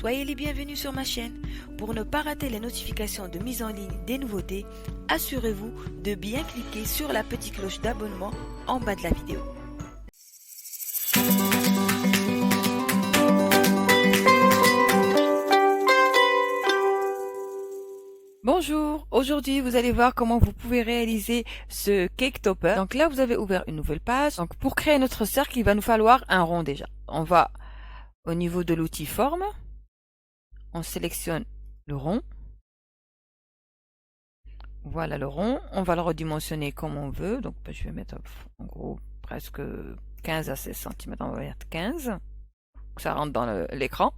soyez les bienvenus sur ma chaîne. Pour ne pas rater les notifications de mise en ligne des nouveautés, assurez-vous de bien cliquer sur la petite cloche d'abonnement en bas de la vidéo. Bonjour, aujourd'hui vous allez voir comment vous pouvez réaliser ce cake topper. Donc là vous avez ouvert une nouvelle page. Donc pour créer notre cercle, il va nous falloir un rond déjà. On va au niveau de l'outil forme, on sélectionne le rond. Voilà le rond, on va le redimensionner comme on veut. Donc je vais mettre en gros presque 15 à 16 cm, on va mettre 15. Ça rentre dans l'écran.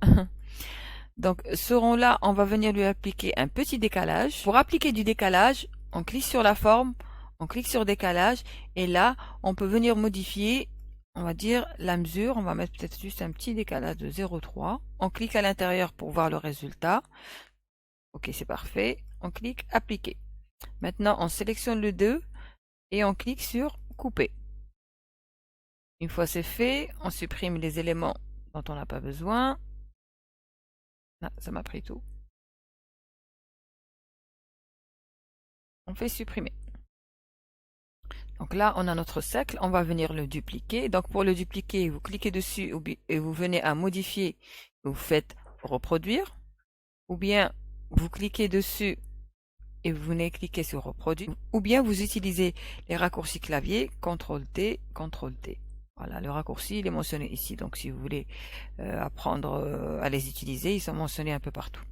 Donc ce rond-là, on va venir lui appliquer un petit décalage. Pour appliquer du décalage, on clique sur la forme, on clique sur décalage, et là, on peut venir modifier, on va dire, la mesure. On va mettre peut-être juste un petit décalage de 0,3. On clique à l'intérieur pour voir le résultat. Ok, c'est parfait. On clique appliquer. Maintenant, on sélectionne le 2 et on clique sur couper. Une fois c'est fait, on supprime les éléments dont on n'a pas besoin. Ah, ça m'a pris tout. On fait supprimer. Donc là, on a notre cercle. On va venir le dupliquer. Donc pour le dupliquer, vous cliquez dessus et vous venez à modifier. Vous faites reproduire. Ou bien vous cliquez dessus et vous venez cliquer sur reproduire. Ou bien vous utilisez les raccourcis clavier CTRL-T, CTRL-T. Voilà, le raccourci, il est mentionné ici. Donc si vous voulez apprendre à les utiliser, ils sont mentionnés un peu partout.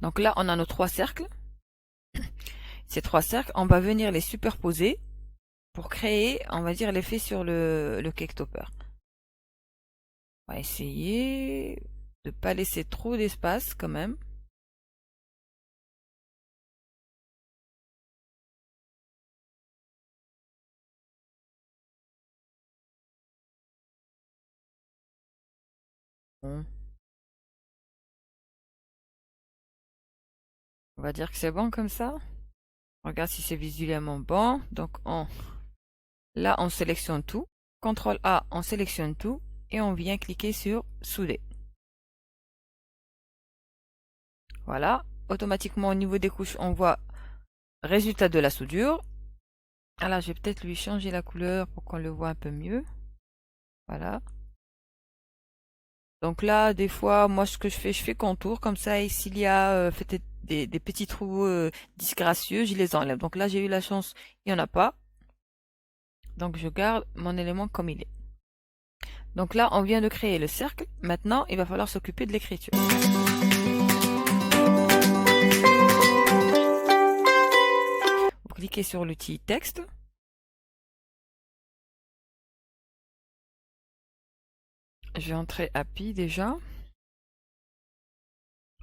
Donc là, on a nos 3 cercles. Ces 3 cercles, on va venir les superposer pour créer, on va dire, l'effet sur le cake topper. On va essayer de ne pas laisser trop d'espace quand même. Bon. On va dire que c'est bon comme ça. On regarde si c'est visuellement bon. Donc là, on sélectionne tout. CTRL A, on sélectionne tout. Et on vient cliquer sur souder. Voilà. Automatiquement, au niveau des couches, on voit résultat de la soudure. Alors, je vais peut-être lui changer la couleur pour qu'on le voit un peu mieux. Voilà. Donc là, des fois, moi, ce que je fais contour comme ça. Et s'il y a peut-être des petits trous disgracieux, je les enlève. Donc là, j'ai eu la chance, il n'y en a pas. Donc je garde mon élément comme il est. Donc là, on vient de créer le cercle. Maintenant, il va falloir s'occuper de l'écriture. Vous cliquez sur l'outil texte. Je vais entrer Happy déjà.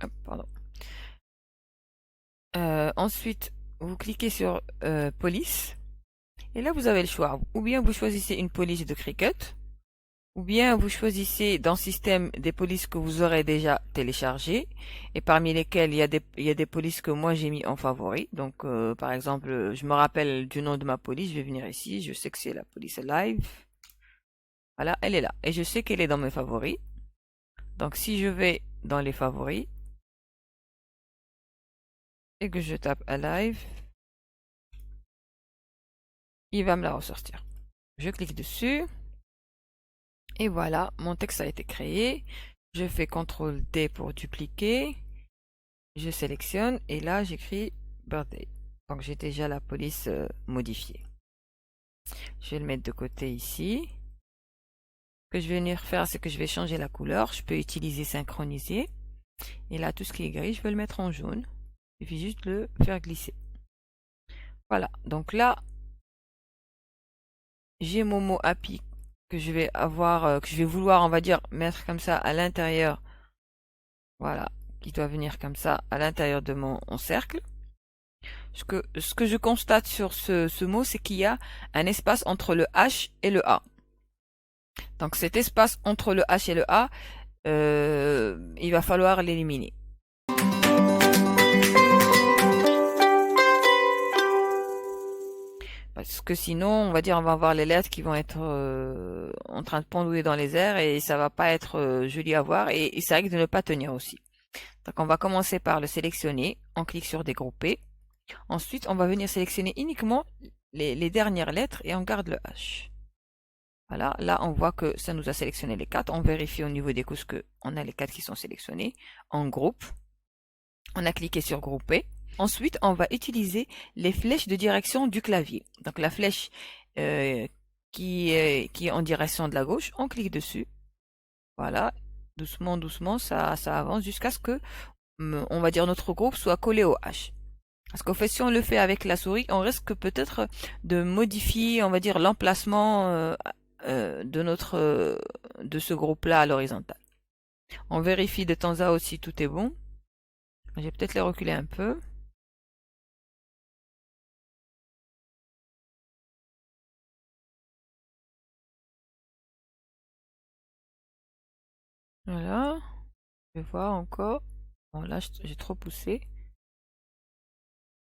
Hop, pardon. Ensuite, vous cliquez sur police. Et là, vous avez le choix. Ou bien vous choisissez une police de Cricut. Ou bien vous choisissez dans système des polices que vous aurez déjà téléchargées. Et parmi lesquelles, il y a des polices que moi j'ai mis en favori. Donc, par exemple, je me rappelle du nom de ma police. Je vais venir ici. Je sais que c'est la police live. Voilà, elle est là. Et je sais qu'elle est dans mes favoris. Donc, si je vais dans les favoris et que je tape Alive, il va me la ressortir. Je clique dessus. Et voilà, mon texte a été créé. Je fais CTRL-D pour dupliquer. Je sélectionne et là, j'écris birthday. Donc, j'ai déjà la police modifiée. Je vais le mettre de côté ici. Ce que je vais venir faire, c'est que je vais changer la couleur. Je peux utiliser synchroniser. Et là, tout ce qui est gris, je vais le mettre en jaune. Il suffit juste de le faire glisser. Voilà. Donc là, j'ai mon mot happy que je vais avoir, que je vais vouloir, on va dire, mettre comme ça à l'intérieur. Voilà. Qui doit venir comme ça à l'intérieur de mon cercle. Ce que je constate sur ce mot, c'est qu'il y a un espace entre le H et le A. Donc cet espace entre le H et le A, il va falloir l'éliminer. Parce que sinon, on va dire, on va avoir les lettres qui vont être en train de pendouiller dans les airs et ça va pas être joli à voir et ça risque de ne pas tenir aussi. Donc on va commencer par le sélectionner. On clique sur dégrouper. Ensuite, on va venir sélectionner uniquement les dernières lettres et on garde le H. Voilà, là on voit que ça nous a sélectionné les 4. On vérifie au niveau des couches qu'on a les 4 qui sont sélectionnés. On groupe. On a cliqué sur grouper. Ensuite, on va utiliser les flèches de direction du clavier. Donc la flèche qui est en direction de la gauche, on clique dessus. Voilà, doucement, doucement, ça avance jusqu'à ce que, on va dire, notre groupe soit collé au H. Parce qu'en fait, si on le fait avec la souris, on risque peut-être de modifier, on va dire, l'emplacement de ce groupe-là à l'horizontale. On vérifie de temps à autre si tout est bon. Je vais peut-être les reculer un peu. Voilà. Je vais voir encore. Bon, là, j'ai trop poussé.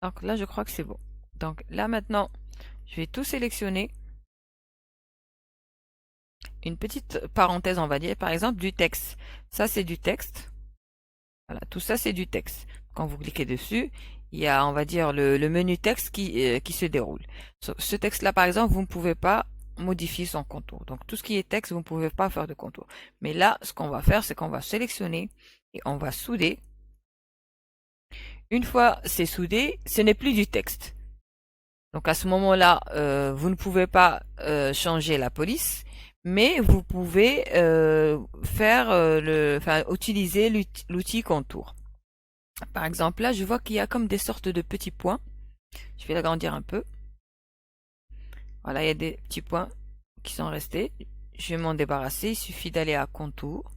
Donc là, je crois que c'est bon. Donc là, maintenant, je vais tout sélectionner. Une petite parenthèse, on va dire, par exemple, du texte. Ça, c'est du texte. Voilà, tout ça, c'est du texte. Quand vous cliquez dessus, il y a, on va dire, le menu texte qui se déroule. Ce texte-là, par exemple, vous ne pouvez pas modifier son contour. Donc, tout ce qui est texte, vous ne pouvez pas faire de contour. Mais là, ce qu'on va faire, c'est qu'on va sélectionner et on va souder. Une fois c'est soudé, ce n'est plus du texte. Donc à ce moment-là, vous ne pouvez pas changer la police, mais vous pouvez utiliser l'outil contour. Par exemple, là, je vois qu'il y a comme des sortes de petits points. Je vais l'agrandir un peu. Voilà, il y a des petits points qui sont restés. Je vais m'en débarrasser. Il suffit d'aller à contour,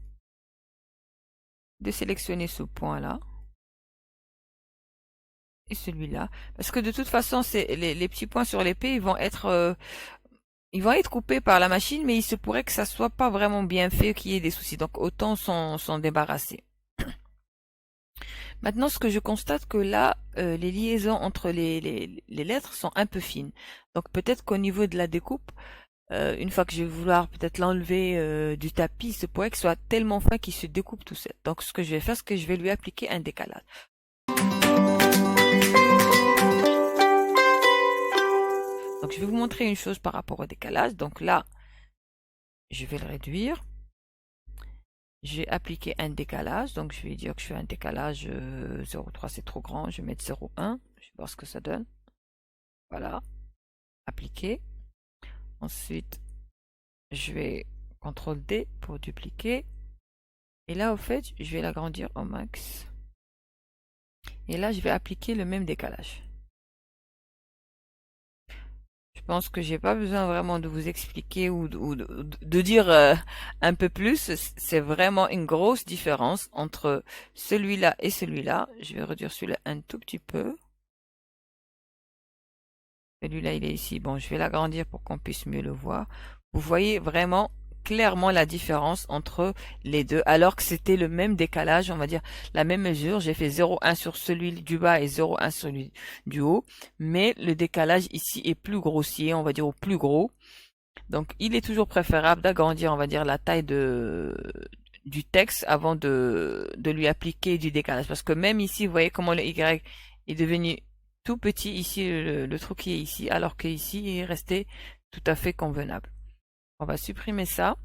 de sélectionner ce point-là et celui-là. Parce que de toute façon, les petits points sur l'épée, ils vont être coupés par la machine, mais il se pourrait que ça soit pas vraiment bien fait, qu'il y ait des soucis. Donc autant s'en débarrasser. Maintenant, ce que je constate que là, les liaisons entre les lettres sont un peu fines. Donc peut-être qu'au niveau de la découpe, une fois que je vais vouloir peut-être l'enlever du tapis, il se pourrait que ce soit tellement fin qu'il se découpe tout seul. Donc ce que je vais faire, c'est que je vais lui appliquer un décalage. Donc je vais vous montrer une chose par rapport au décalage. Donc là, je vais le réduire. J'ai appliqué un décalage, donc je vais dire que je fais un décalage 0,3, c'est trop grand, je vais mettre 0,1, je vais voir ce que ça donne. Voilà, appliquer. Ensuite, je vais CTRL D pour dupliquer. Et là, au fait, je vais l'agrandir au max. Et là, je vais appliquer le même décalage. Je pense que j'ai pas besoin vraiment de vous expliquer ou de dire un peu plus. C'est vraiment une grosse différence entre celui-là et celui-là. Je vais réduire celui-là un tout petit peu. Celui-là, il est ici. Bon, je vais l'agrandir pour qu'on puisse mieux le voir. Vous voyez vraiment clairement la différence entre les deux, alors que c'était le même décalage, on va dire la même mesure. J'ai fait 0,1 sur celui du bas et 0,1 sur celui du haut, mais le décalage ici est plus grossier, on va dire au plus gros. Donc, il est toujours préférable d'agrandir, on va dire, la taille du texte avant de lui appliquer du décalage. Parce que même ici, vous voyez comment le Y est devenu tout petit ici, le trou qui est ici, alors qu'ici, il est resté tout à fait convenable. On va supprimer ça.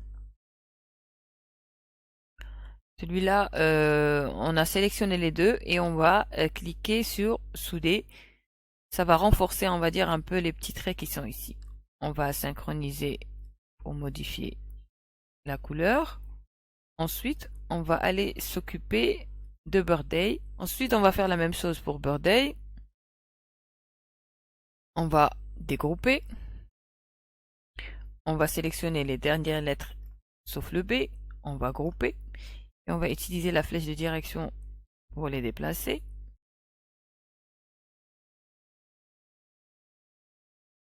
Celui-là, on a sélectionné les deux et on va cliquer sur souder. Ça va renforcer, on va dire, un peu les petits traits qui sont ici. On va synchroniser pour modifier la couleur. Ensuite, on va aller s'occuper de Birthday. Ensuite, on va faire la même chose pour Birthday. On va dégrouper. On va sélectionner les dernières lettres sauf le B. On va grouper. Et on va utiliser la flèche de direction pour les déplacer.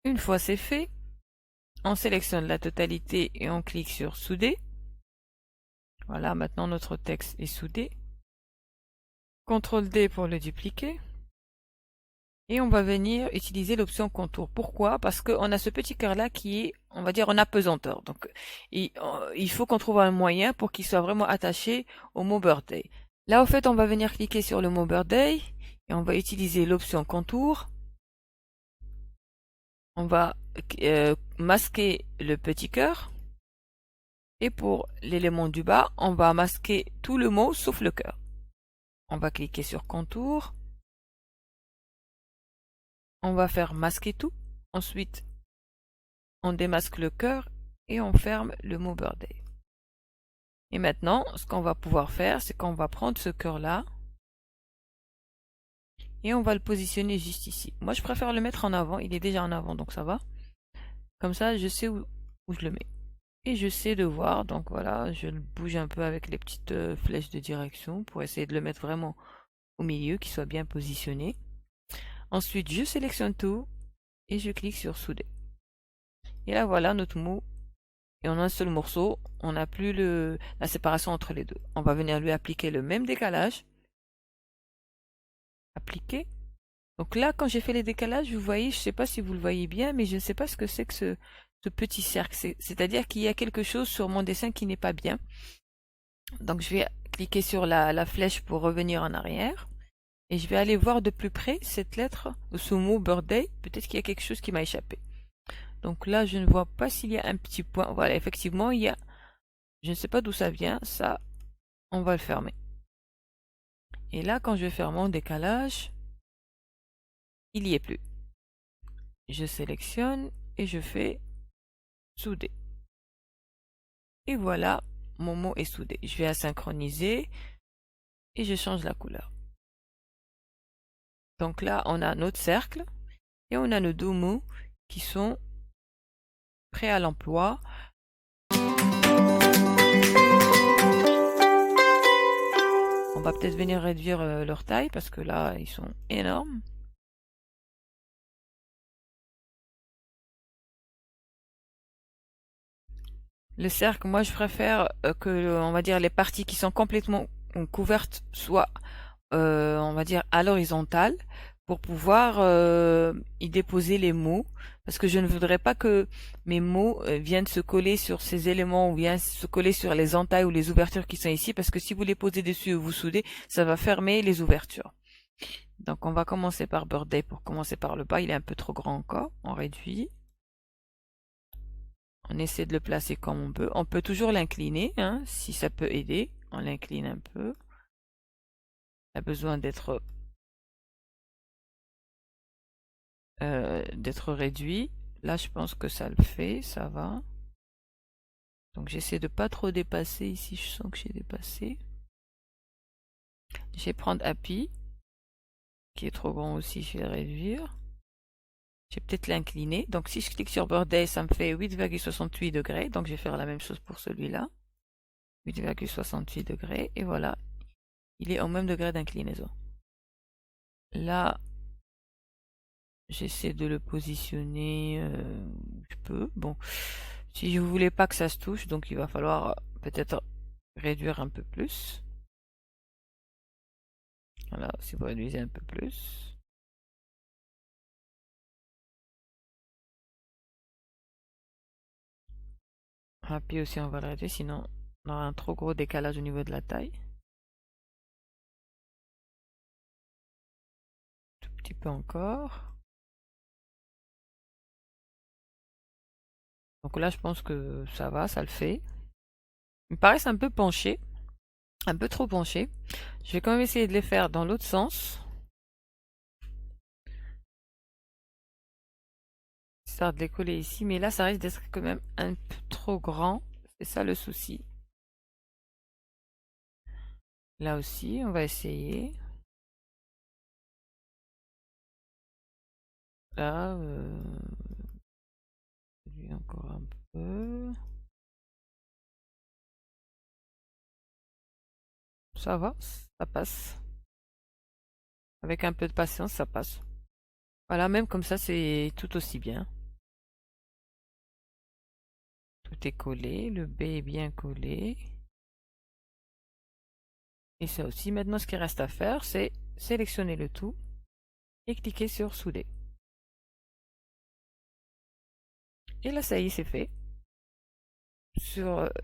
Une fois c'est fait, on sélectionne la totalité et on clique sur souder. Voilà, maintenant notre texte est soudé. CTRL D pour le dupliquer. Et on va venir utiliser l'option contour. Pourquoi? Parce qu'on a ce petit cœur là qui est, on va dire, en apesanteur. Donc, il faut qu'on trouve un moyen pour qu'il soit vraiment attaché au mot birthday. Là, au fait, on va venir cliquer sur le mot birthday et on va utiliser l'option contour. On va masquer le petit cœur. Et pour l'élément du bas, on va masquer tout le mot sauf le cœur. On va cliquer sur contour. On va faire masquer tout. Ensuite, on démasque le cœur et on ferme le mot birthday. Et maintenant, ce qu'on va pouvoir faire, c'est qu'on va prendre ce cœur-là et on va le positionner juste ici. Moi, je préfère le mettre en avant. Il est déjà en avant, donc ça va. Comme ça, je sais où je le mets. Et je sais de voir. Donc voilà, je le bouge un peu avec les petites flèches de direction pour essayer de le mettre vraiment au milieu, qu'il soit bien positionné. Ensuite, je sélectionne tout et je clique sur souder. Et là, voilà notre mot. Et en un seul morceau, on n'a plus la séparation entre les deux. On va venir lui appliquer le même décalage. Appliquer. Donc là, quand j'ai fait les décalages, vous voyez, je ne sais pas si vous le voyez bien, mais je ne sais pas ce que c'est que ce petit cercle. C'est-à-dire qu'il y a quelque chose sur mon dessin qui n'est pas bien. Donc je vais cliquer sur la flèche pour revenir en arrière. Et je vais aller voir de plus près cette lettre, ou ce mot birthday. Peut-être qu'il y a quelque chose qui m'a échappé. Donc là, je ne vois pas s'il y a un petit point. Voilà, effectivement, il y a... Je ne sais pas d'où ça vient. Ça, on va le fermer. Et là, quand je vais faire mon décalage, il n'y est plus. Je sélectionne et je fais souder. Et voilà, mon mot est soudé. Je vais asynchroniser et je change la couleur. Donc là, on a notre cercle et on a nos deux mots qui sont prêts à l'emploi. On va peut-être venir réduire leur taille parce que là, ils sont énormes. Le cercle, moi, je préfère que, on va dire, les parties qui sont complètement couvertes soient, on va dire, à l'horizontale pour pouvoir y déposer les mots. Parce que je ne voudrais pas que mes mots viennent se coller sur ces éléments ou viennent se coller sur les entailles ou les ouvertures qui sont ici. Parce que si vous les posez dessus et vous soudez, ça va fermer les ouvertures. Donc on va commencer par birthday pour commencer par le bas. Il est un peu trop grand encore. On réduit. On essaie de le placer comme on peut. On peut toujours l'incliner, hein, si ça peut aider. On l'incline un peu. Il a besoin d'être réduit. Là, je pense que ça le fait, ça va. Donc j'essaie de pas trop dépasser. Ici, je sens que j'ai dépassé. Je vais prendre Happy, qui est trop grand aussi, je vais le réduire. Je vais peut-être l'incliner. Donc si je clique sur Birthday, ça me fait 8,68 degrés. Donc je vais faire la même chose pour celui-là. 8,68 degrés. Et voilà, il est au même degré d'inclinaison. Là, j'essaie de le positionner où je peux. Bon, si je voulais pas que ça se touche, donc il va falloir peut-être réduire un peu plus. Voilà, si vous réduisez un peu plus. Happy aussi, on va le réduire, sinon on aura un trop gros décalage au niveau de la taille. Tout petit peu encore. Donc là, je pense que ça va, ça le fait. Il me paraissent un peu penché, un peu trop penché. Je vais quand même essayer de les faire dans l'autre sens. Histoire de les coller ici, mais là, ça risque d'être quand même un peu trop grand. C'est ça le souci. Là aussi, on va essayer. Là, encore un peu. Ça va, ça passe. Avec un peu de patience, ça passe. Voilà, même comme ça, c'est tout aussi bien. Tout est collé, le B est bien collé. Et ça aussi, maintenant, ce qui reste à faire, c'est sélectionner le tout. et cliquez sur souder. Et là, ça y est, c'est fait.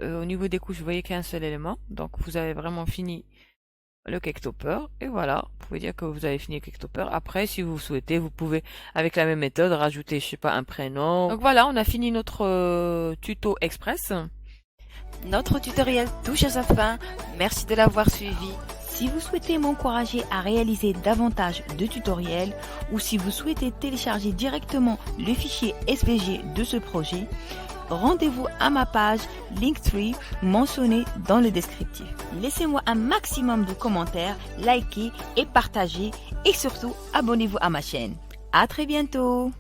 Au niveau des couches, vous voyez qu'un seul élément. Donc, vous avez vraiment fini le cake topper. Et voilà, vous pouvez dire que vous avez fini le cake topper. Après, si vous souhaitez, vous pouvez, avec la même méthode, rajouter, je sais pas, un prénom. Donc voilà, on a fini notre tuto express. Notre tutoriel touche à sa fin. Merci de l'avoir suivi. Si vous souhaitez m'encourager à réaliser davantage de tutoriels ou si vous souhaitez télécharger directement le fichier SVG de ce projet, rendez-vous à ma page Linktree mentionnée dans le descriptif. Laissez-moi un maximum de commentaires, likez et partagez et surtout abonnez-vous à ma chaîne. À très bientôt!